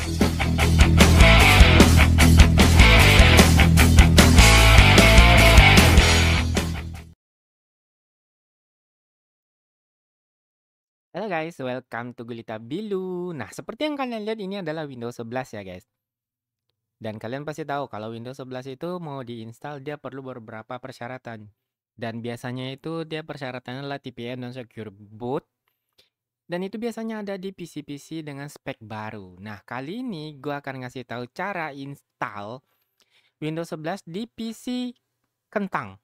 Halo guys, welcome to Gulita Bilu. Nah, seperti yang kalian lihat ini adalah Windows 11 ya guys. Dan kalian pasti tahu kalau Windows 11 itu mau diinstal dia perlu beberapa persyaratan. Dan biasanya itu dia persyaratannya adalah TPM dan Secure Boot. Dan itu biasanya ada di PC-PC dengan spek baru. Nah, kali ini gue akan ngasih tahu cara install Windows 11 di PC kentang.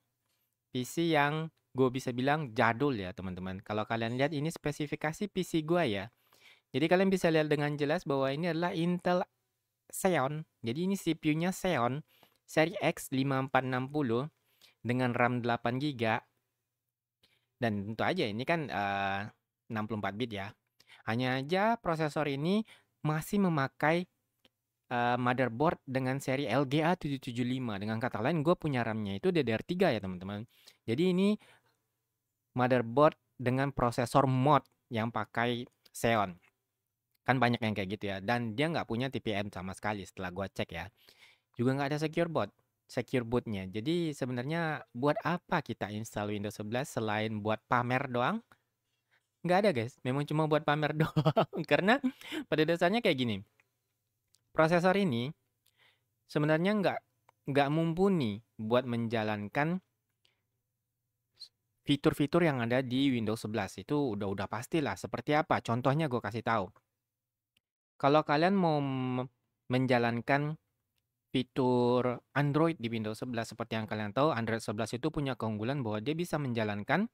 PC yang gue bisa bilang jadul ya teman-teman. Kalau kalian lihat ini spesifikasi PC gue ya. Jadi kalian bisa lihat dengan jelas bahwa ini adalah Intel Xeon. Jadi ini CPU-nya Xeon seri X5460 dengan RAM 8 GB. Dan tentu aja ini kan 64 bit ya. Hanya aja prosesor ini masih memakai motherboard dengan seri LGA 775. Dengan kata lain gue punya RAM-nya itu DDR3 ya teman-teman. Jadi ini motherboard dengan prosesor mod yang pakai Xeon. Kan banyak yang kayak gitu ya. Dan dia nggak punya TPM sama sekali setelah gua cek ya. Juga nggak ada secure bootnya. Jadi sebenarnya buat apa kita install Windows 11 selain buat pamer doang? Nggak ada guys. Memang cuma buat pamer doang. Karena pada dasarnya kayak gini. Prosesor ini sebenarnya nggak mumpuni buat menjalankan fitur-fitur yang ada di Windows 11. Itu udah pastilah. Seperti apa? Contohnya gue kasih tahu. Kalau kalian mau menjalankan fitur Android di Windows 11 seperti yang kalian tahu, Android 11 itu punya keunggulan bahwa dia bisa menjalankan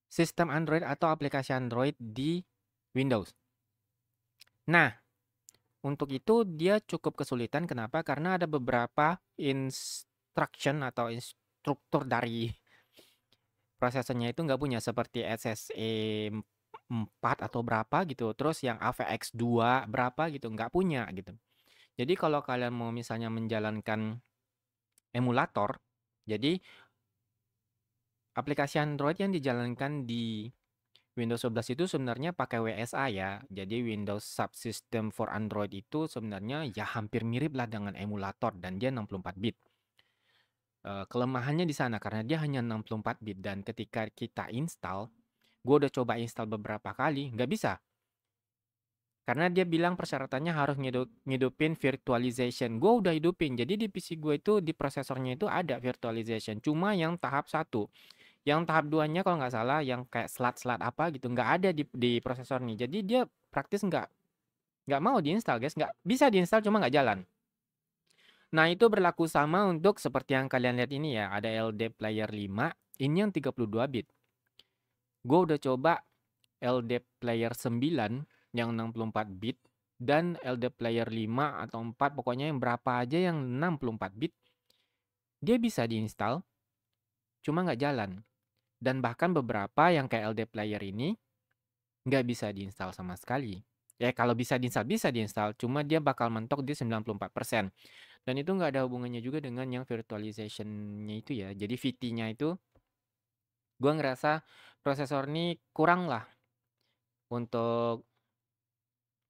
sistem Android atau aplikasi Android di Windows. Nah, untuk itu dia cukup kesulitan. Kenapa? Karena ada beberapa instruction atau instruktur dari prosesornya itu nggak punya seperti SSE 4 atau berapa gitu. Terus yang AVX 2 berapa gitu, nggak punya gitu. Jadi kalau kalian mau misalnya menjalankan emulator, jadi aplikasi Android yang dijalankan di Windows 11 itu sebenarnya pakai WSA ya. Jadi Windows Subsystem for Android itu sebenarnya ya hampir mirip lah dengan emulator dan dia 64 bit. Kelemahannya di sana karena dia hanya 64 bit dan ketika kita install, gue udah coba install beberapa kali, nggak bisa. Karena dia bilang persyaratannya harus ngidupin virtualization. Gue udah hidupin, jadi di PC gue itu di prosesornya itu ada virtualization. Cuma yang tahap 1. Yang tahap 2-nya kalau nggak salah yang kayak slot-slot apa gitu nggak ada di prosesor nih. Jadi dia praktis nggak mau diinstal guys, nggak bisa diinstal cuma nggak jalan. Nah itu berlaku sama untuk seperti yang kalian lihat ini ya, ada LD Player 5, ini yang 32 bit. Gue udah coba LD Player 9 yang 64 bit dan LD Player 5 atau 4 pokoknya yang berapa aja yang 64 bit. Dia bisa diinstal, cuma nggak jalan. Dan bahkan beberapa yang kayak LD Player ini nggak bisa diinstal sama sekali. Ya kalau bisa diinstal, cuma dia bakal mentok di 94%. Dan itu nggak ada hubungannya juga dengan yang virtualization-nya itu ya. Jadi VT-nya itu, gue ngerasa prosesor ini kurang lah untuk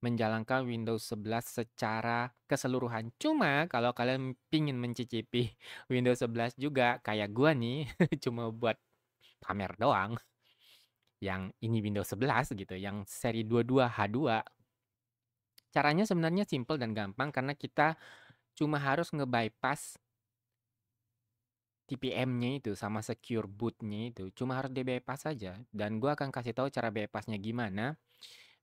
menjalankan Windows 11 secara keseluruhan. Cuma kalau kalian pingin mencicipi Windows 11 juga kayak gue nih, cuma buat pamer doang. Yang ini Windows 11 gitu, yang seri 22H2. Caranya sebenarnya simple dan gampang karena kita cuma harus nge-bypass TPM-nya itu sama secure boot-nya itu. Cuma harus di-bypass saja. Dan gue akan kasih tahu cara bypass-nya gimana.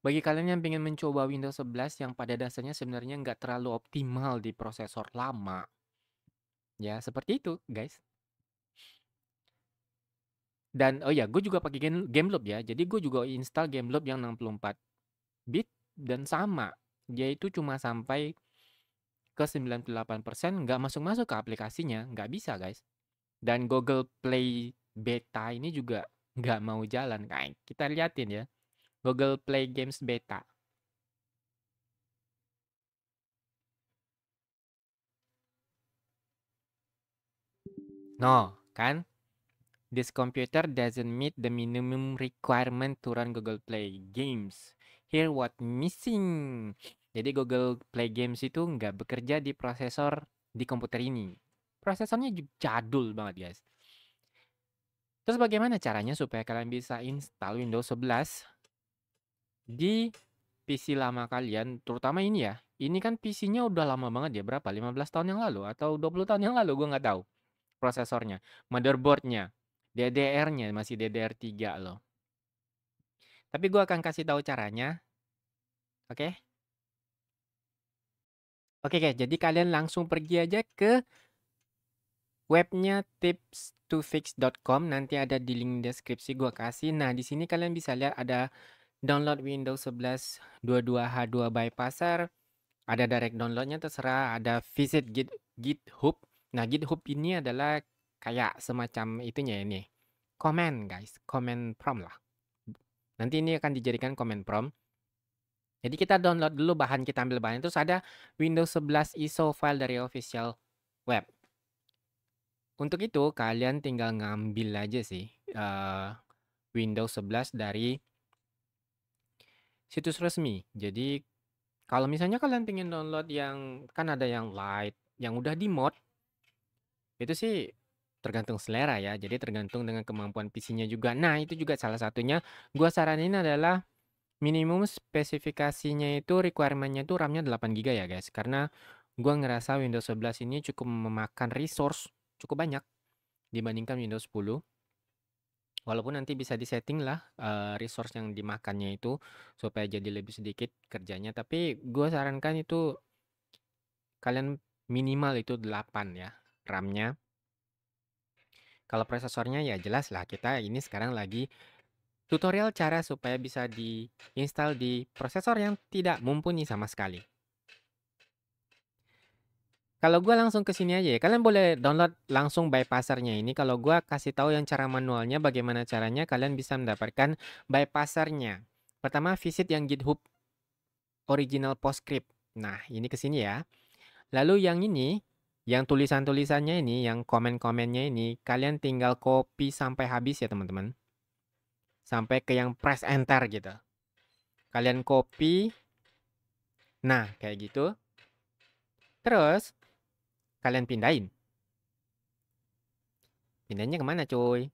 Bagi kalian yang ingin mencoba Windows 11 yang pada dasarnya sebenarnya nggak terlalu optimal di prosesor lama. Ya, seperti itu guys. Dan oh ya, gue juga pakai Gameloop ya. Jadi gue juga install Gameloop yang 64 bit dan sama. Dia itu cuma sampai ke 98% nggak masuk-masuk ke aplikasinya. Nggak bisa guys. Dan Google Play Beta ini juga nggak mau jalan. Kayak kita liatin ya. Google Play Games Beta. No, kan? This computer doesn't meet the minimum requirement to run Google Play games. Here what missing. Jadi Google Play Games itu nggak bekerja di prosesor di komputer ini. Prosesornya jadul banget, guys. Terus bagaimana caranya supaya kalian bisa install Windows 11 di PC lama kalian, terutama ini ya. Ini kan PC-nya udah lama banget ya, berapa? 15 tahun yang lalu atau 20 tahun yang lalu, gue nggak tahu. Prosesornya, motherboardnya, DDR-nya masih DDR3 loh. Tapi gue akan kasih tahu caranya, oke? Oke guys, jadi kalian langsung pergi aja ke webnya tips2fix.com. Nanti ada di link deskripsi gue kasih. Nah, di sini kalian bisa lihat ada download Windows 11 22H2 bypasser. Ada direct downloadnya terserah, ada visit GitHub. Nah, GitHub ini adalah kayak semacam itunya ini. Comment guys, comment prompt lah. Nanti ini akan dijadikan comment prompt. Jadi kita download dulu bahan, kita ambil bahan. Terus ada Windows 11 ISO file dari official web. Untuk itu kalian tinggal ngambil aja sih Windows 11 dari situs resmi. Jadi kalau misalnya kalian pengen download yang kan ada yang light, yang udah di mod, itu sih tergantung selera ya. Jadi tergantung dengan kemampuan PC-nya juga. Nah, itu juga salah satunya. Gua saranin adalah minimum spesifikasinya itu requirement-nya itu RAM-nya 8 GB ya guys. Karena gua ngerasa Windows 11 ini cukup memakan resource cukup banyak dibandingkan Windows 10. Walaupun nanti bisa disetting lah resource yang dimakannya itu supaya jadi lebih sedikit kerjanya. Tapi gue sarankan itu kalian minimal itu 8 ya RAM-nya. Kalau prosesornya ya jelas lah, kita ini sekarang lagi tutorial cara supaya bisa diinstal di prosesor yang tidak mumpuni sama sekali. Kalau gue langsung ke sini aja ya, kalian boleh download langsung bypassernya ini. Kalau gue kasih tahu yang cara manualnya, bagaimana caranya kalian bisa mendapatkan bypassernya. Pertama, visit yang GitHub original PostScript. Nah, ini ke sini ya. Lalu yang ini, yang tulisan-tulisannya ini, yang komen-komennya ini, kalian tinggal copy sampai habis ya teman-teman. Sampai ke yang press enter gitu. Kalian copy. Nah, kayak gitu. Terus, kalian pindahin. Pindahnya kemana cuy?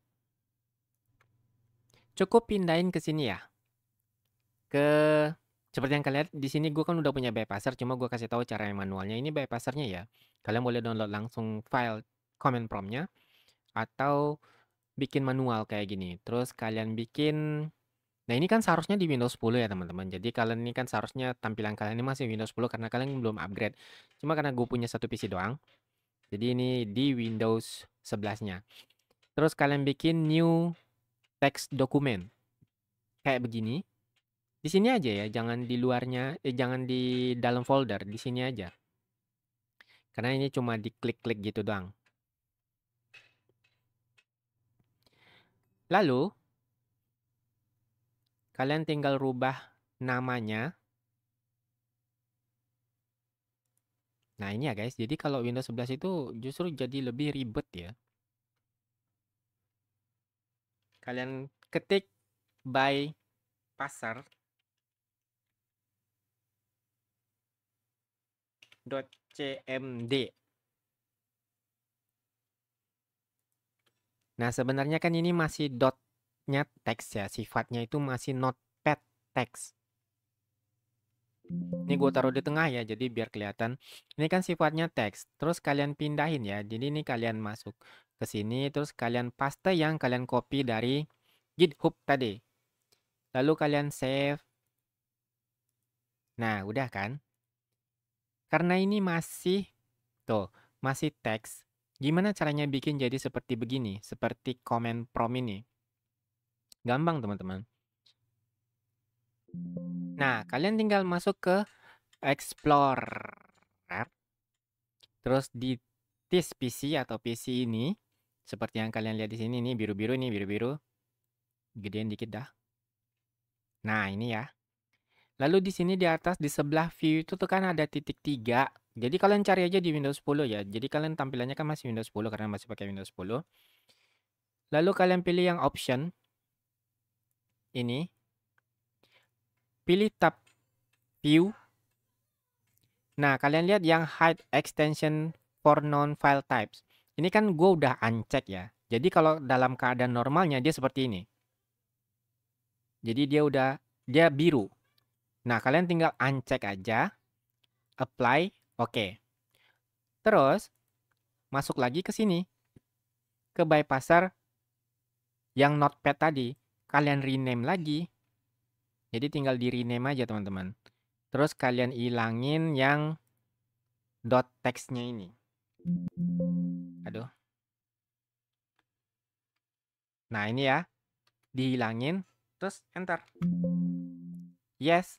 Cukup pindahin ke sini ya. Seperti yang kalian lihat di sini gue kan udah punya bypasser, cuma gue kasih tahu cara yang manualnya. Ini bypassernya ya. Kalian boleh download langsung file comment prompt-nya atau bikin manual kayak gini. Terus kalian bikin. Nah, ini kan seharusnya di Windows 10 ya, teman-teman. Jadi kalian ini kan seharusnya tampilan kalian ini masih Windows 10 karena kalian belum upgrade. Cuma karena gue punya satu PC doang. Jadi ini di Windows 11-nya. Terus kalian bikin new text document. Kayak begini. Di sini aja ya, jangan di luarnya, jangan di dalam folder, di sini aja. Karena ini cuma diklik-klik gitu doang. Lalu, kalian tinggal rubah namanya. Nah ini ya guys, jadi kalau Windows 11 itu justru jadi lebih ribet ya. Kalian ketik by passer .cmd. Nah sebenarnya kan ini masih dotnya teks ya, sifatnya itu masih notepad teks. Ini gue taruh di tengah ya, jadi biar kelihatan. Ini kan sifatnya teks. Terus kalian pindahin ya. Jadi ini kalian masuk ke sini, terus kalian paste yang kalian copy dari GitHub tadi. Lalu kalian save. Nah, udah kan? Karena ini masih teks. Gimana caranya bikin jadi seperti begini? Seperti comment prompt ini. Gampang teman-teman. Nah, kalian tinggal masuk ke Explorer. Terus di this PC atau PC ini, seperti yang kalian lihat di sini, ini biru-biru nih, biru-biru. Gedein dikit dah. Nah, ini ya. Lalu di sini di atas di sebelah view itu tuh kan ada titik 3. Jadi kalian cari aja di Windows 10 ya. Jadi kalian tampilannya kan masih Windows 10 karena masih pakai Windows 10. Lalu kalian pilih yang option ini. pilih tab View. Nah, kalian lihat yang Hide Extension for Non-File Types. Ini kan gue udah uncheck ya. Jadi kalau dalam keadaan normalnya dia seperti ini. Jadi dia biru. Nah, kalian tinggal uncheck aja. Apply, oke. Terus, masuk lagi ke sini. Ke bypasser yang notepad tadi. Kalian rename lagi. Jadi tinggal di rename aja teman-teman. Terus kalian ilangin yang dot text-nya ini. Aduh. Nah, ini ya. Dihilangin. Terus enter. Yes.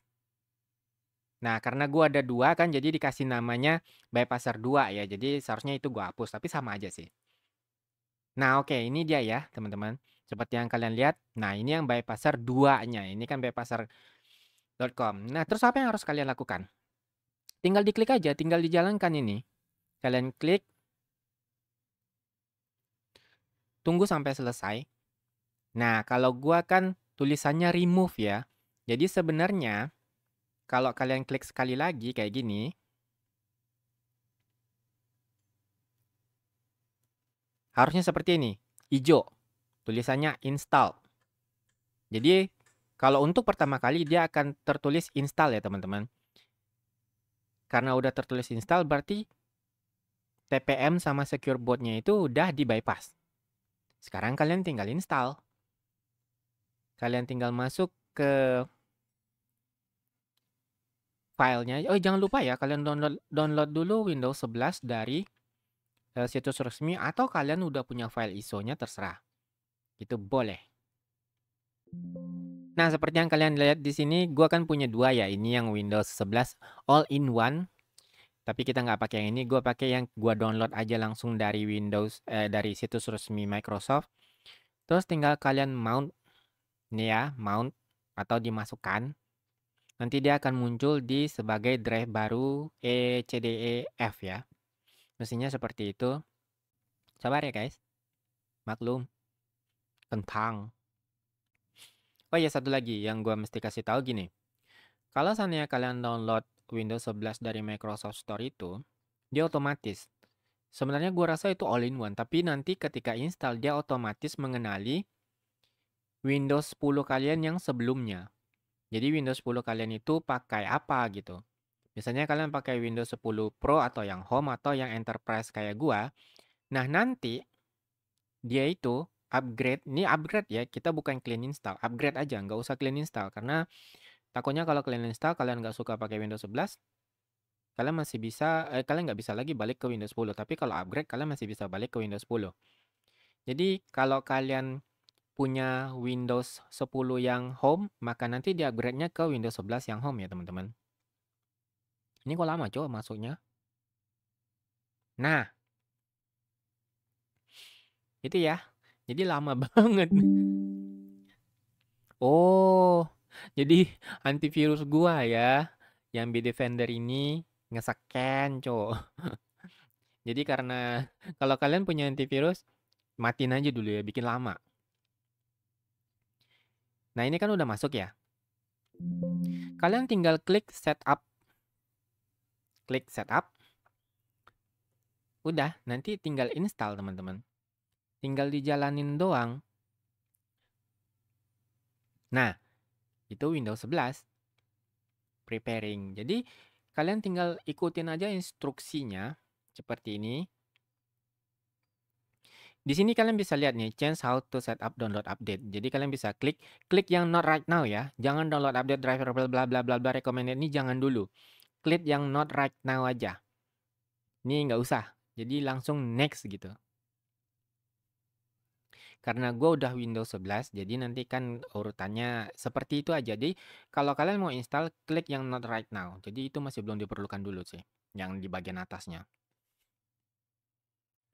Nah, karena gua ada 2 kan, jadi dikasih namanya bypasser 2 ya. Jadi seharusnya itu gua hapus, tapi sama aja sih. Nah, oke, ini dia ya, teman-teman. Seperti yang kalian lihat. Nah, ini yang bypasser 2-nya. Ini kan bypasser.com. Nah, terus apa yang harus kalian lakukan? Tinggal diklik aja, tinggal dijalankan ini. Kalian klik. Tunggu sampai selesai. Nah, kalau gua kan tulisannya remove ya. Jadi sebenarnya kalau kalian klik sekali lagi kayak gini, harusnya seperti ini, hijau. Tulisannya install. Jadi kalau untuk pertama kali dia akan tertulis install ya teman-teman. Karena udah tertulis install berarti TPM sama secure bootnya itu udah di bypass. Sekarang kalian tinggal install. Kalian tinggal masuk ke filenya. Oh, jangan lupa ya, kalian download dulu Windows 11 dari situs resmi atau kalian udah punya file ISO-nya terserah. Itu boleh. Nah, seperti yang kalian lihat di sini, gua kan punya 2 ya. Ini yang Windows 11 all-in-one. Tapi kita nggak pakai yang ini, gue pakai yang gua download aja langsung dari dari situs resmi Microsoft. Terus tinggal kalian mount, nih ya, mount atau dimasukkan. Nanti dia akan muncul di sebagai drive baru ECDEF ya. Mestinya seperti itu. Sabar ya guys, maklum, kentang. Oh iya, satu lagi yang gua mesti kasih tahu gini. Kalau seandainya kalian download Windows 11 dari Microsoft Store itu, dia otomatis. Sebenarnya gue rasa itu all-in-one, tapi nanti ketika install dia otomatis mengenali Windows 10 kalian yang sebelumnya. Jadi Windows 10 kalian itu pakai apa gitu. Misalnya kalian pakai Windows 10 Pro atau yang Home atau yang Enterprise kayak gua. Nah, nanti dia itu upgrade. Ini upgrade ya, kita bukan clean install. Upgrade aja, nggak usah clean install. Karena takutnya kalau clean install kalian nggak suka pakai Windows 11, kalian masih bisa, kalian nggak bisa lagi balik ke Windows 10. Tapi kalau upgrade, kalian masih bisa balik ke Windows 10. Jadi kalau kalian punya Windows 10 yang home, maka nanti di upgrade-nya ke Windows 11 yang home ya teman-teman. Ini kok lama coba masuknya. Nah, itu ya. Jadi lama banget. Oh, jadi antivirus gua ya. Yang Bitdefender ini nge-scan, cowok. Jadi karena kalau kalian punya antivirus, matiin aja dulu ya, bikin lama. Nah, ini kan udah masuk ya. Kalian tinggal klik setup. Klik setup. Udah, nanti tinggal install teman-teman. Tinggal dijalanin doang. Nah, itu Windows 11 preparing. Jadi kalian tinggal ikutin aja instruksinya seperti ini. Di sini kalian bisa lihat nih, change how to set up download update. Jadi kalian bisa klik yang not right now ya. Jangan download update driver bla bla bla bla recommended ini jangan dulu. Klik yang not right now aja. Ini nggak usah. Jadi langsung next gitu. Karena gue udah Windows 11, jadi nanti kan urutannya seperti itu aja. Jadi kalau kalian mau install, klik yang not right now. Jadi itu masih belum diperlukan dulu sih, yang di bagian atasnya.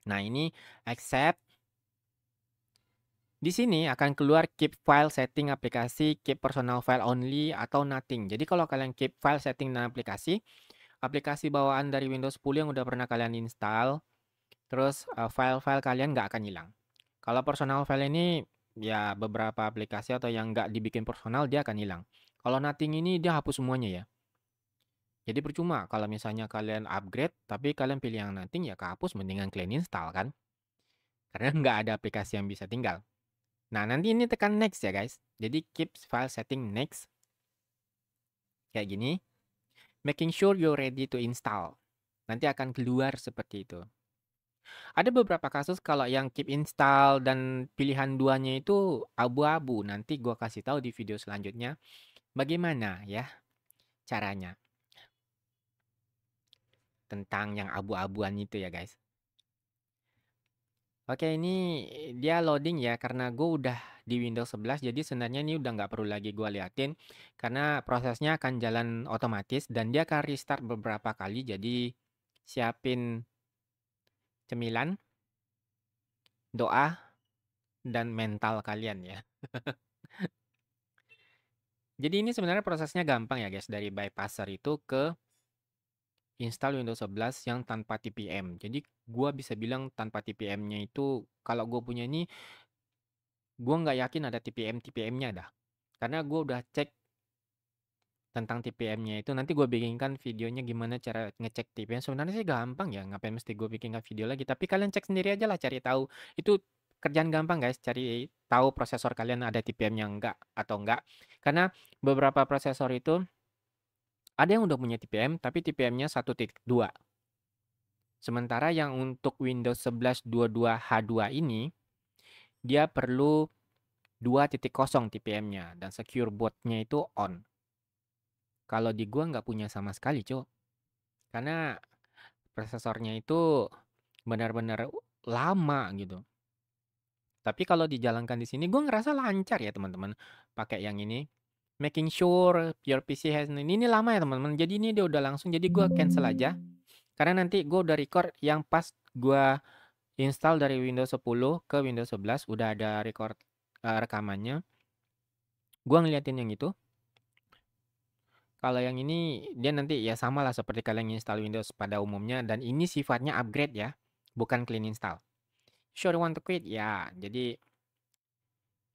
Nah ini accept. Di sini akan keluar keep file setting aplikasi, keep personal file only, atau nothing. Jadi kalau kalian keep file setting dan aplikasi bawaan dari Windows 10 yang udah pernah kalian install, terus file-file kalian nggak akan hilang. Kalau personal file ini ya beberapa aplikasi atau yang nggak dibikin personal dia akan hilang. Kalau Nothing ini dia hapus semuanya ya. Jadi percuma kalau misalnya kalian upgrade, tapi kalian pilih yang Nothing ya kehapus, mendingan clean install kan. Karena nggak ada aplikasi yang bisa tinggal. Nah, nanti ini tekan next ya guys. Jadi keep file setting next. Kayak gini. Making sure you're ready to install. Nanti akan keluar seperti itu. Ada beberapa kasus kalau yang keep install dan pilihan duanya itu abu-abu. Nanti gua kasih tahu di video selanjutnya bagaimana ya caranya tentang yang abu-abuan itu ya guys. Oke, ini dia loading ya karena gue udah di Windows 11 jadi sebenarnya ini udah nggak perlu lagi gue liatin karena prosesnya akan jalan otomatis dan dia akan restart beberapa kali, jadi siapin cemilan, doa, dan mental kalian ya. Jadi ini sebenarnya prosesnya gampang ya guys, dari bypasser itu ke install Windows 11 yang tanpa TPM. Jadi gua bisa bilang tanpa TPM-nya itu kalau gue punya ini gua nggak yakin ada TPM-TPM-nya dah. Karena gue udah cek tentang TPM-nya itu, nanti gue bikinkan videonya gimana cara ngecek TPM. Sebenarnya sih gampang ya, ngapain mesti gue bikinkan video lagi. Tapi kalian cek sendiri aja lah, cari tahu. Itu kerjaan gampang guys, cari tahu prosesor kalian ada TPM-nya enggak atau enggak. Karena beberapa prosesor itu ada yang udah punya TPM, tapi TPM-nya 1.2. Sementara yang untuk Windows 11 22H2 ini, dia perlu 2.0 TPM-nya dan secure boot-nya itu on. Kalau di gua nggak punya sama sekali, Cok. Karena prosesornya itu benar-benar lama gitu. Tapi kalau dijalankan di sini gua ngerasa lancar ya, teman-teman. Pakai yang ini. Making sure your PC has ini lama ya, teman-teman. Jadi ini dia udah langsung, jadi gua cancel aja. Karena nanti gua udah record yang pas gua install dari Windows 10 ke Windows 11 udah ada record rekamannya. Gua ngeliatin yang itu. Kalau yang ini dia nanti ya sama lah seperti kalian install Windows pada umumnya, dan ini sifatnya upgrade ya, bukan clean install. Sure want to quit ya, jadi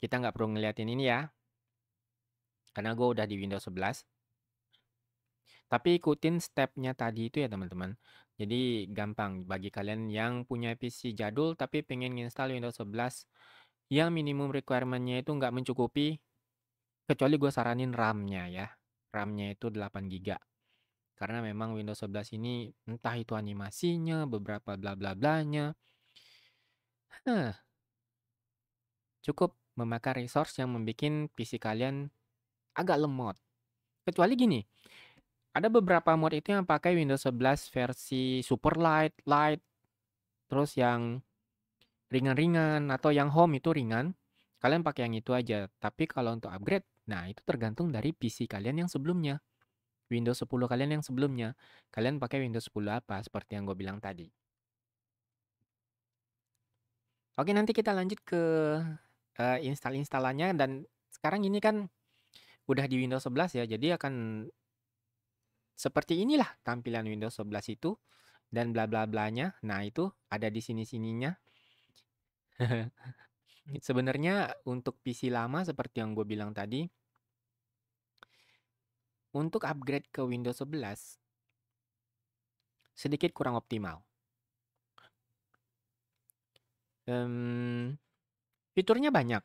kita nggak perlu ngeliatin ini ya, karena gue udah di Windows 11. Tapi ikutin stepnya tadi itu ya teman-teman. Jadi gampang bagi kalian yang punya PC jadul tapi pengen install Windows 11 yang minimum requirement-nya itu nggak mencukupi, kecuali gue saranin RAM-nya ya. RAM-nya itu 8 GB. Karena memang Windows 11 ini entah itu animasinya, beberapa bla bla blanya, cukup memakan resource yang membuat PC kalian agak lemot. Kecuali gini, ada beberapa mod itu yang pakai Windows 11 versi super light, light, terus yang ringan-ringan atau yang home itu ringan. Kalian pakai yang itu aja. Tapi kalau untuk upgrade, nah itu tergantung dari PC kalian yang sebelumnya. Windows 10 kalian yang sebelumnya. Kalian pakai Windows 10 apa seperti yang gue bilang tadi. Oke, nanti kita lanjut ke install-installannya, dan sekarang ini kan udah di Windows 11 ya. Jadi akan seperti inilah tampilan Windows 11 itu dan bla bla blanya. Nah, itu ada di sini-sininya. Sebenarnya untuk PC lama seperti yang gue bilang tadi, untuk upgrade ke Windows 11 sedikit kurang optimal. Fiturnya banyak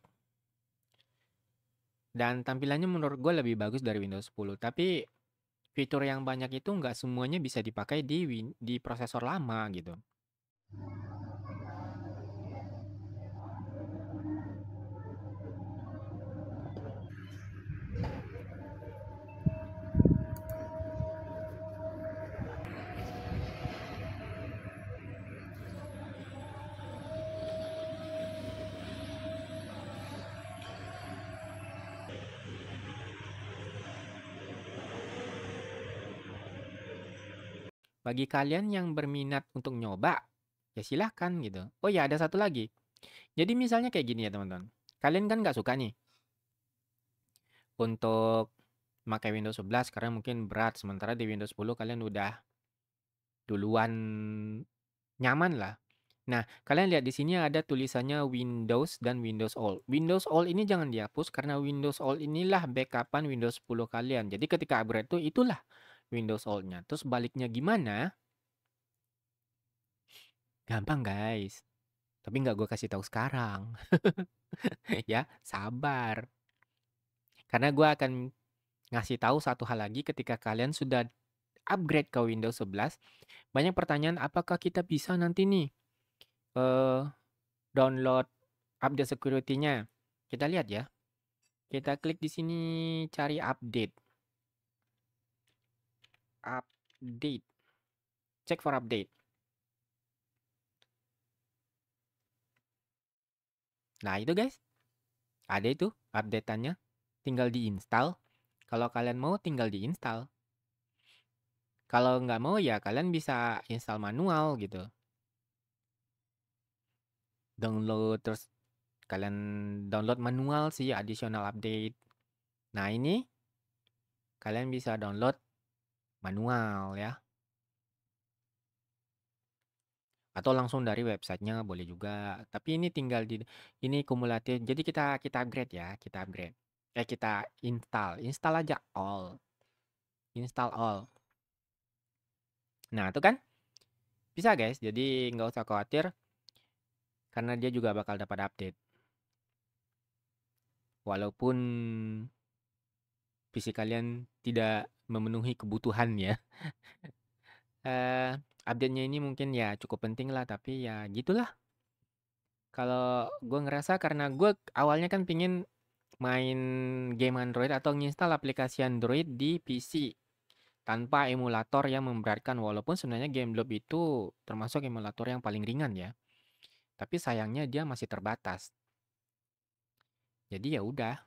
dan tampilannya menurut gue lebih bagus dari Windows 10. Tapi fitur yang banyak itu nggak semuanya bisa dipakai di prosesor lama gitu. Bagi kalian yang berminat untuk nyoba, ya silahkan gitu. Oh ya, ada satu lagi. Jadi misalnya kayak gini ya teman-teman. Kalian kan nggak suka nih untuk pakai Windows 11 karena mungkin berat. Sementara di Windows 10 kalian udah duluan nyaman lah. Nah, kalian lihat di sini ada tulisannya Windows dan Windows All. Windows All ini jangan dihapus karena Windows All inilah backupan Windows 10 kalian. Jadi ketika upgrade tuh itulah Windows All-nya. Terus baliknya gimana? Gampang guys. Tapi nggak gue kasih tahu sekarang. Ya, sabar. Karena gue akan ngasih tahu satu hal lagi ketika kalian sudah upgrade ke Windows 11. Banyak pertanyaan apakah kita bisa nanti nih eh download update security-nya. Kita lihat ya. Kita klik di sini cari update. Update. Check for update. Nah, itu guys. Ada itu update-annya. Tinggal diinstal. Kalau kalian mau tinggal diinstal. Kalau nggak mau ya kalian bisa install manual gitu. Download terus kalian download manual sih additional update. Nah, ini kalian bisa download manual ya. Atau langsung dari websitenya boleh juga. Tapi ini tinggal di ini kumulatif. Jadi kita upgrade ya, kita upgrade. Kita install, install aja all, install all. Nah itu kan bisa guys. Jadi nggak usah khawatir karena dia juga bakal dapat update. Walaupun PC kalian tidak memenuhi kebutuhan ya. Update-nya ini mungkin ya cukup penting lah, tapi ya gitulah. Kalau gue ngerasa karena gue awalnya kan pingin main game Android atau nginstal aplikasi Android di PC tanpa emulator yang memberatkan, walaupun sebenarnya GameLoop itu termasuk emulator yang paling ringan ya. Tapi sayangnya dia masih terbatas. Jadi ya udah,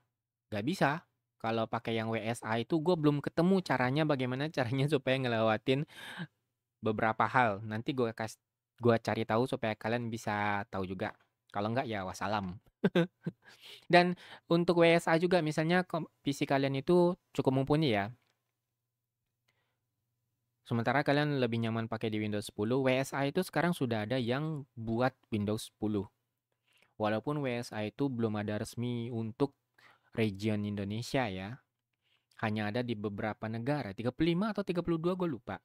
gak bisa. Kalau pakai yang WSA itu gue belum ketemu caranya bagaimana caranya supaya ngelewatin beberapa hal. Nanti gue cari tahu supaya kalian bisa tahu juga. Kalau enggak ya wassalam. Dan untuk WSA juga misalnya PC kalian itu cukup mumpuni ya. Sementara kalian lebih nyaman pakai di Windows 10, WSA itu sekarang sudah ada yang buat Windows 10. Walaupun WSA itu belum ada resmi untuk region Indonesia ya. Hanya ada di beberapa negara, 35 atau 32 gue lupa.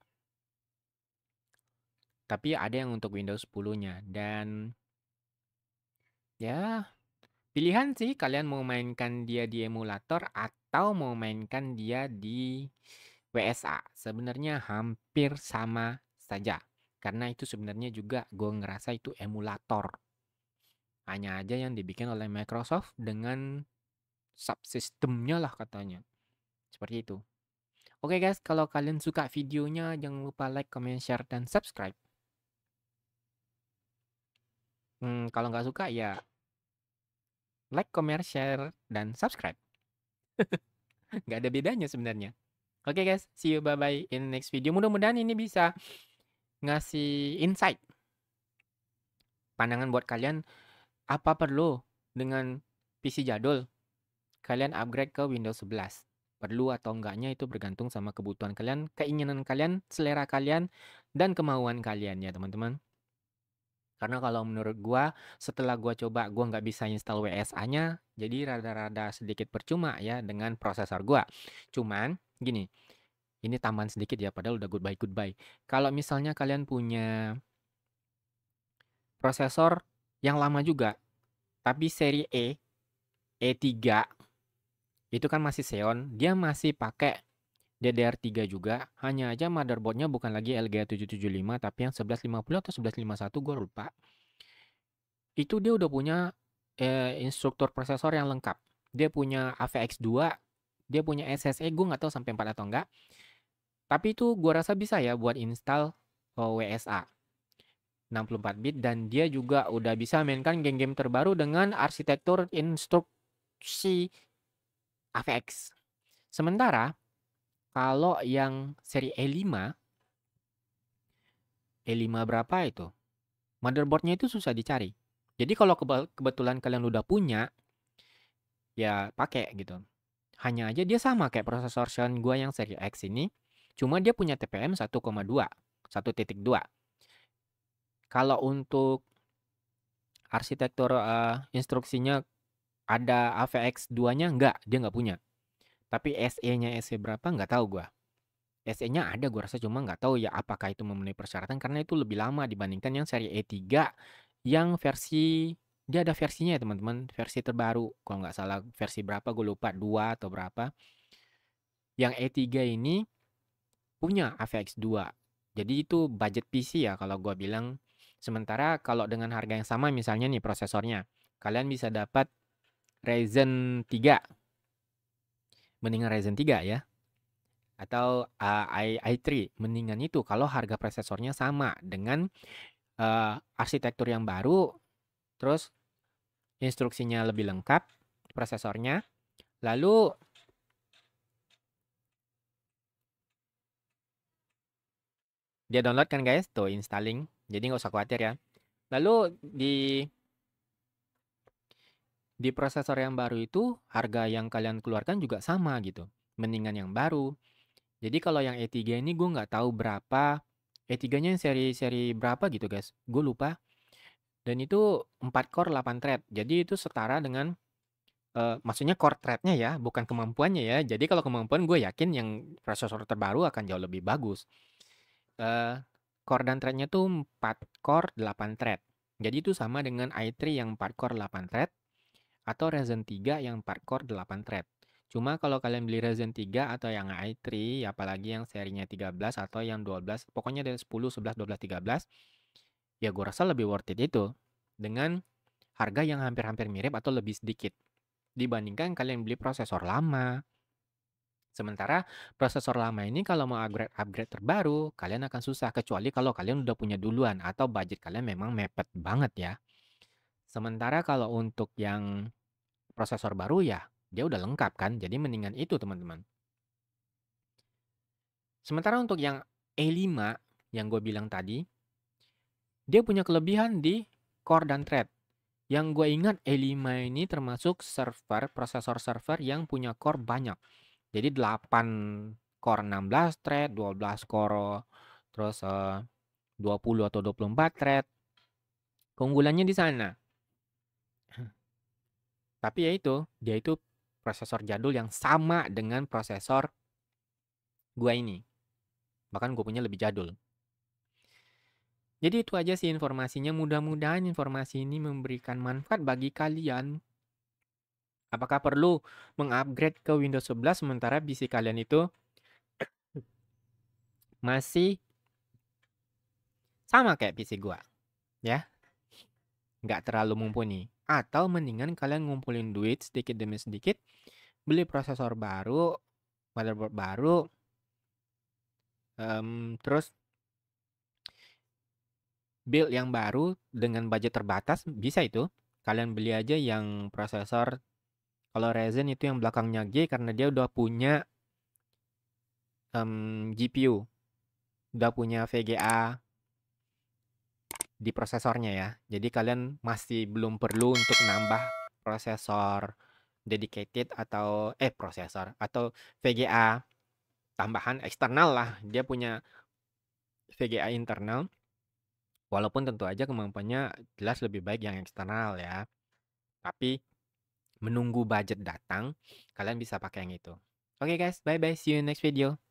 Tapi ada yang untuk Windows 10-nya. Dan ya pilihan sih kalian mau mainkan dia di emulator atau mau mainkan dia di WSA. Sebenarnya hampir sama saja. Karena itu sebenarnya juga gue ngerasa itu emulator. Hanya aja yang dibikin oleh Microsoft dengan subsistemnya lah katanya. Seperti itu. Oke guys, kalau kalian suka videonya jangan lupa like, comment, share, dan subscribe. Kalau nggak suka ya like, comment, share, dan subscribe. Nggak ada bedanya sebenarnya. Oke guys, see you bye-bye in next video. Mudah-mudahan ini bisa ngasih insight. Pandangan buat kalian, apa perlu dengan PC jadul kalian upgrade ke Windows 11? Perlu atau enggaknya itu bergantung sama kebutuhan kalian, keinginan kalian, selera kalian, dan kemauan kalian ya teman-teman. Karena kalau menurut gua, setelah gua coba gua nggak bisa install WSA-nya, jadi rada-rada sedikit percuma ya dengan prosesor gua. Cuman gini, ini tambahan sedikit ya, padahal udah goodbye. Kalau misalnya kalian punya prosesor yang lama juga, tapi seri E3, itu kan masih Xeon, dia masih pakai DDR3 juga, hanya aja motherboardnya bukan lagi LGA 775, tapi yang 1150 atau 1151, gue lupa. Itu dia udah punya instruktur prosesor yang lengkap. Dia punya AVX2, dia punya SSE, gue nggak tahu sampai 4 atau enggak. Tapi itu gue rasa bisa ya buat install WSA 64 bit, dan dia juga udah bisa mainkan game-game terbaru dengan arsitektur instruksi AVX. Sementara kalau yang seri E5 berapa itu? Motherboardnya itu susah dicari. Jadi kalau kebetulan kalian udah punya, ya pakai gitu. Hanya aja dia sama kayak prosesor Xeon gua yang seri X ini, cuma dia punya TPM 1,2, 1.2. Kalau untuk arsitektur instruksinya ada AVX 2-nya? Enggak, dia nggak punya. Tapi SE-nya SE berapa nggak tahu gua. SE-nya ada gua rasa, cuma nggak tahu ya apakah itu memenuhi persyaratan karena itu lebih lama dibandingkan yang seri E3 yang versi dia ada versinya ya teman-teman, versi terbaru. Kalau nggak salah versi berapa gue lupa, 2 atau berapa. Yang E3 ini punya AVX 2. Jadi itu budget PC ya kalau gua bilang. Sementara kalau dengan harga yang sama misalnya nih prosesornya, kalian bisa dapat Ryzen 3. Mendingan Ryzen 3 ya. Atau i3. Mendingan itu kalau harga prosesornya sama dengan arsitektur yang baru, terus instruksinya lebih lengkap, prosesornya. Lalu dia download kan guys, tuh installing. Jadi nggak usah khawatir ya. Lalu di prosesor yang baru itu harga yang kalian keluarkan juga sama gitu. Mendingan yang baru. Jadi kalau yang E3 ini gue nggak tahu berapa. E3-nya yang seri-seri berapa gitu guys. Gue lupa. Dan itu 4 core 8 thread. Jadi itu setara dengan maksudnya core thread-nya ya, bukan kemampuannya ya. Jadi kalau kemampuan gue yakin yang prosesor terbaru akan jauh lebih bagus. Core dan thread-nya tuh 4 core 8 thread. Jadi itu sama dengan i3 yang 4 core 8 thread atau Ryzen 3 yang 4 core 8 thread. Cuma kalau kalian beli Ryzen 3 atau yang i3, apalagi yang serinya 13 atau yang 12, pokoknya dari 10, 11, 12, 13, ya gue rasa lebih worth it itu. Dengan harga yang hampir-hampir mirip atau lebih sedikit. Dibandingkan kalian beli prosesor lama. Sementara prosesor lama ini kalau mau upgrade terbaru, kalian akan susah. Kecuali kalau kalian udah punya duluan atau budget kalian memang mepet banget ya. Sementara kalau untuk yang prosesor baru ya, dia udah lengkap kan, jadi mendingan itu teman-teman. Sementara untuk yang E5 yang gue bilang tadi, dia punya kelebihan di core dan thread. Yang gue ingat E5 ini termasuk prosesor server yang punya core banyak. Jadi 8 core 16 thread, 12 core, terus 20 atau 24 thread. Keunggulannya di sana. Tapi ya itu, dia itu prosesor jadul yang sama dengan prosesor gue ini. Bahkan gue punya lebih jadul. Jadi itu aja sih informasinya. Mudah-mudahan informasi ini memberikan manfaat bagi kalian. Apakah perlu mengupgrade ke Windows 11 sementara PC kalian itu masih sama kayak PC gua, ya? Nggak terlalu mumpuni. Atau mendingan kalian ngumpulin duit sedikit demi sedikit, beli prosesor baru, motherboard baru, terus build yang baru dengan budget terbatas, bisa itu. Kalian beli aja yang prosesor, kalau Ryzen itu yang belakangnya G karena dia udah punya GPU, udah punya VGA di prosesornya ya. Jadi kalian masih belum perlu untuk nambah prosesor dedicated atau prosesor atau VGA tambahan eksternal lah. Dia punya VGA internal. Walaupun tentu aja kemampuannya jelas lebih baik yang eksternal ya. Tapi menunggu budget datang, kalian bisa pakai yang itu. Oke guys, bye bye. See you next video.